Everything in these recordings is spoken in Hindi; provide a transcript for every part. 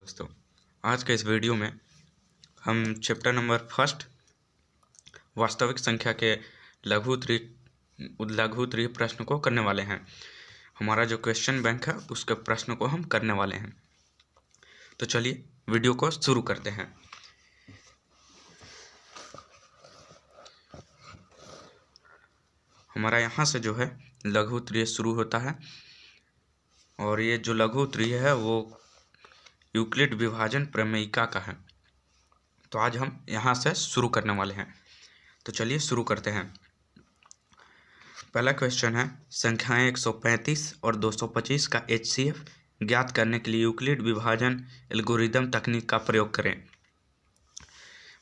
दोस्तों, आज के इस वीडियो में हम चैप्टर नंबर फर्स्ट वास्तविक संख्या के लघु त्रि प्रश्न को करने वाले हैं। हमारा जो क्वेश्चन बैंक है उसके प्रश्न को हम करने वाले हैं। तो चलिए वीडियो को शुरू करते हैं। हमारा यहाँ से जो है लघु त्रि शुरू होता है और ये जो लघु त्रि है वो यूक्लिड विभाजन प्रमेयिका का है। तो आज हम यहाँ से शुरू करने वाले हैं। तो चलिए शुरू करते हैं। पहला क्वेश्चन है, संख्याएं 135 और 225 का HCF ज्ञात करने के लिए यूक्लिड विभाजन एल्गोरिदम तकनीक का प्रयोग करें।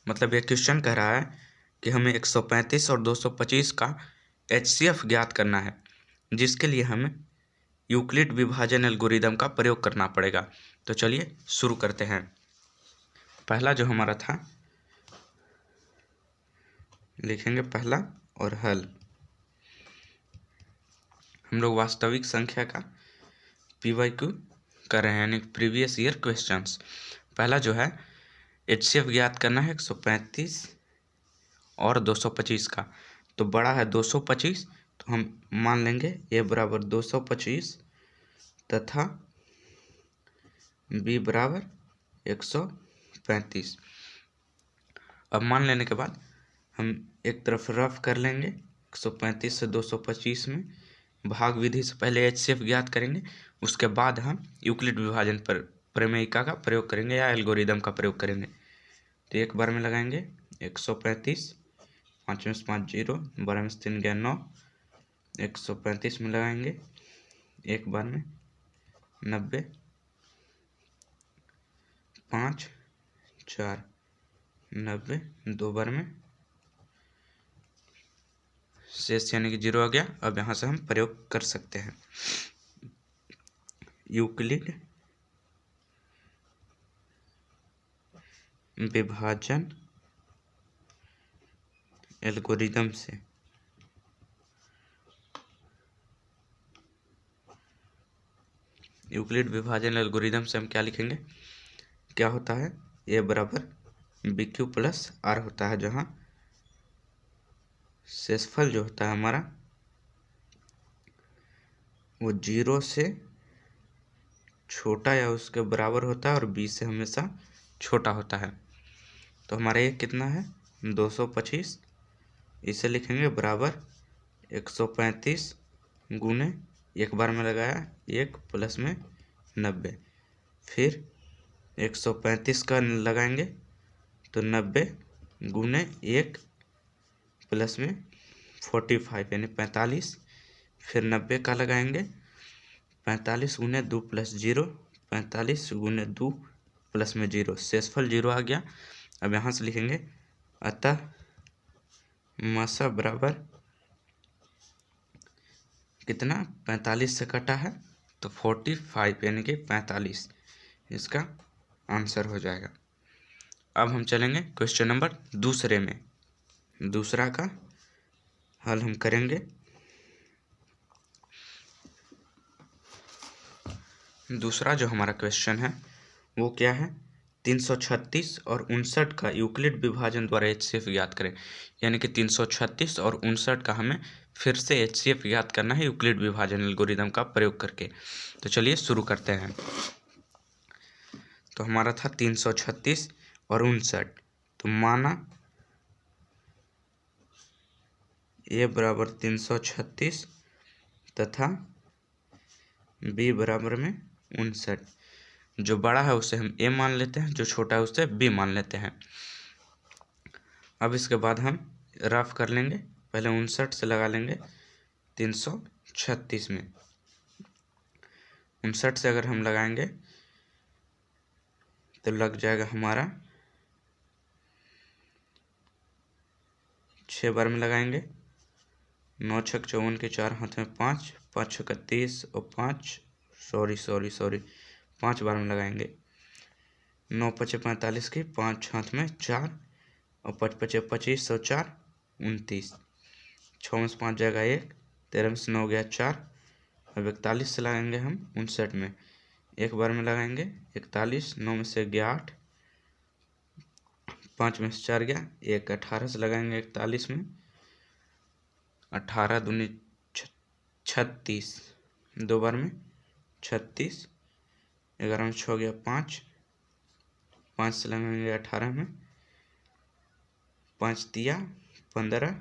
मतलब ये क्वेश्चन कह रहा है कि हमें 135 और 225 का HCF ज्ञात करना है, जिसके लिए हमें यूक्लिड विभाजन एल्गोरिदम का प्रयोग करना पड़ेगा। तो चलिए शुरू करते हैं। पहला जो हमारा था, लिखेंगे पहला और हल। हम लोग वास्तविक संख्या का PYQ कर रहे हैं, यानी प्रीवियस ईयर क्वेश्चंस। पहला जो है HCF ज्ञात करना है 135 और 225 का। तो बड़ा है 225, तो हम मान लेंगे A बराबर 225 तथा B बराबर 135। अब मान लेने के बाद हम एक तरफ रफ कर लेंगे। 135 से 225 में भाग विधि से पहले HCF ज्ञात करेंगे, उसके बाद हम यूक्लिड विभाजन पर प्रमेयिका का प्रयोग करेंगे या एल्गोरिदम का प्रयोग करेंगे। तो एक बार में लगाएंगे 135, 5 में 5 0, 12 में 3 गया 9, 135 में लगाएंगे एक बार में 90, 5 4 90, दो बार में शेष यानी कि 0 आ गया। अब यहाँ से हम प्रयोग कर सकते हैं। यूक्लिड विभाजन एल्गोरिदम से हम क्या लिखेंगे, क्या होता है, A बराबर BQ प्लस R होता है, जहाँ शेषफल जो होता है हमारा वो 0 से छोटा या उसके बराबर होता है और B से हमेशा छोटा होता है। तो हमारा ये कितना है 225, इसे लिखेंगे बराबर 135 गुने, एक बार में लगाया 1 प्लस में 90, फिर 135 का लगाएंगे तो 90 गुने 1 प्लस में 45 यानी 45, फिर 90 का लगाएंगे 45 गुने 2 प्लस 0, 45 गुने 2 प्लस में 0, शेषफल 0 आ गया। अब यहाँ से लिखेंगे अतः मसा बराबर कितना, 45 से कटा है तो 45 यानी कि 45, इसका आंसर हो जाएगा। अब हम चलेंगे क्वेश्चन नंबर दूसरे में। दूसरा का हल हम करेंगे। दूसरा जो हमारा क्वेश्चन है वो क्या है, 336 और 59 का यूक्लिड विभाजन द्वारा HCF ज्ञात करें। यानी कि 336 और 59 का हमें फिर से HCF ज्ञात करना है यूक्लिड विभाजन एल्गोरिदम का प्रयोग करके। तो चलिए शुरू करते हैं। तो हमारा था 336 और 59, तो माना A बराबर 336 तथा B बराबर में 59। जो बड़ा है उसे हम A मान लेते हैं, जो छोटा है उसे B मान लेते हैं। अब इसके बाद हम रफ कर लेंगे। पहले 59 से लगा लेंगे 336 में। 59 से अगर हम लगाएंगे तो लग जाएगा हमारा 6 बार में लगाएंगे, 9 छक 54 के 4 हाथ में 5, 5 छक 30 और 5 5 बार में लगाएंगे। 9 पचे 45 की, 5 हाथ में 4 और 5 पचे 25 और 4 29, 6 में 5 जाएगा 1, 13 में 9 गया 4। अब 41 से लगाएंगे हम 59 में, एक बार में लगाएंगे 41, 9 में से गया 8, 5 में से 4 गया 1, 18 से लगाएंगे 41 में, 18 दूनी 36, 2 बार में 36, 11 में 6 गया 5, 5 से लगाएंगे 18 में, 5 दिया 15,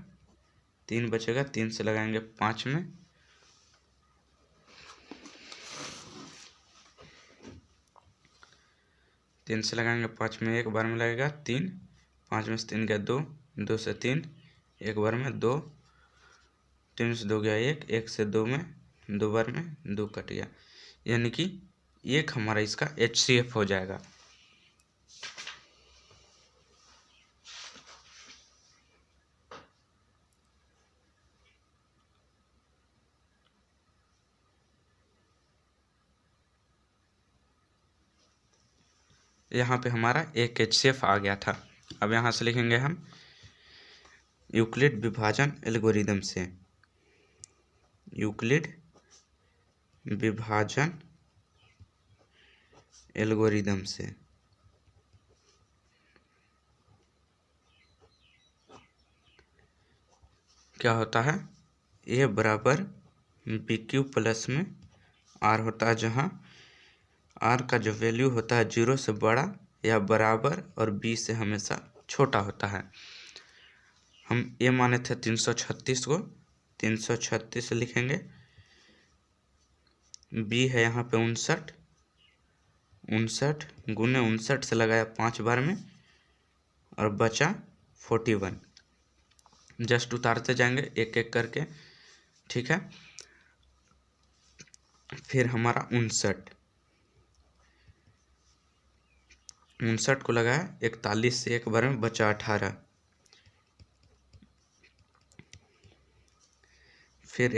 3 बचेगा 3 से लगाएंगे 5 में, 3 से लगाएंगे 5 में, एक बार में लगेगा 3, 5 में से 3 गया 2, 2 से 3, एक बार में 2, 3 से 2 गया 1, 1 से 2 में 2 बार में 2 कट गया, यानी कि एक हमारा इसका HCF हो जाएगा। यहाँ पे हमारा एक HCF आ गया था। अब यहाँ से लिखेंगे हम यूक्लिड विभाजन एल्गोरिदम से, यूक्लिड विभाजन एल्गोरिदम से क्या होता है, A बराबर BQ प्लस में R होता है, जहाँ R का जो वैल्यू होता है 0 से बड़ा या बराबर और B से हमेशा छोटा होता है। हम A माने थे 336 को, 336 लिखेंगे, B है यहाँ पे 59, 59 गुने 59 से लगाया 5 बार में और बचा 41, जस्ट उतारते जाएंगे एक एक करके, ठीक है। फिर हमारा 59 को लगाया 41 से एक बार में बचा 18, फिर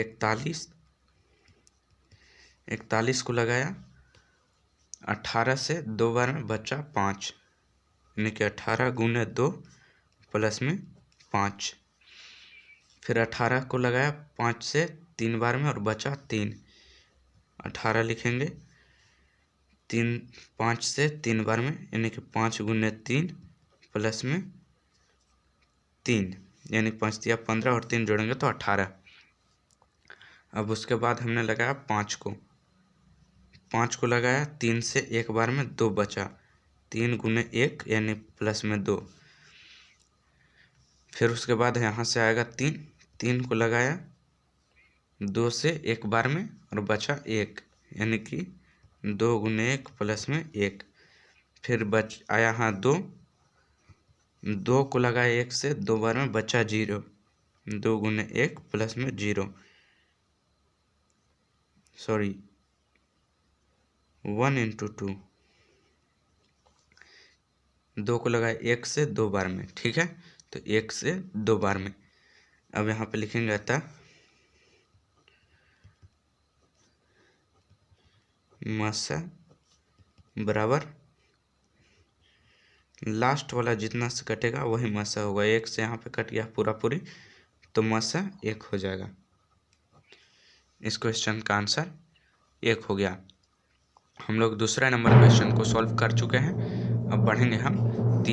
41 को लगाया 18 से 2 बार में बचा 5, यानी कि 18 गुने 2 प्लस में 5, फिर 18 को लगाया 5 से 3 बार में और बचा 3, 18 लिखेंगे 5 से 3 बार में, यानी कि 5 गुने 3 प्लस में 3, यानी 5 दिया 15 और 3 जोड़ेंगे तो 18। अब उसके बाद हमने लगाया 5 को लगाया 3 से एक बार में 2 बचा, 3 गुने 1 यानी प्लस में 2, फिर उसके बाद यहाँ से आएगा 3 को लगाया 2 से एक बार में और बचा 1, यानी कि 2 गुने 1 प्लस में 1, फिर आया यहाँ 2 को लगाया 1 से 2 बार में बचा 0, 2 गुने 1 प्लस में 0, सॉरी 1 इंटू 2, 2 को लगाया 1 से 2 बार में, ठीक है, तो 1 से 2 बार में। अब यहाँ पे लिखेंगे अतः मासा बराबर लास्ट वाला जितना से कटेगा वही मासा होगा, 1 से यहाँ पे कट गया पूरी, तो मासा 1 हो जाएगा। इस क्वेश्चन का आंसर 1 हो गया। हम लोग दूसरा नंबर क्वेश्चन को सॉल्व कर चुके हैं। अब बढ़ेंगे हम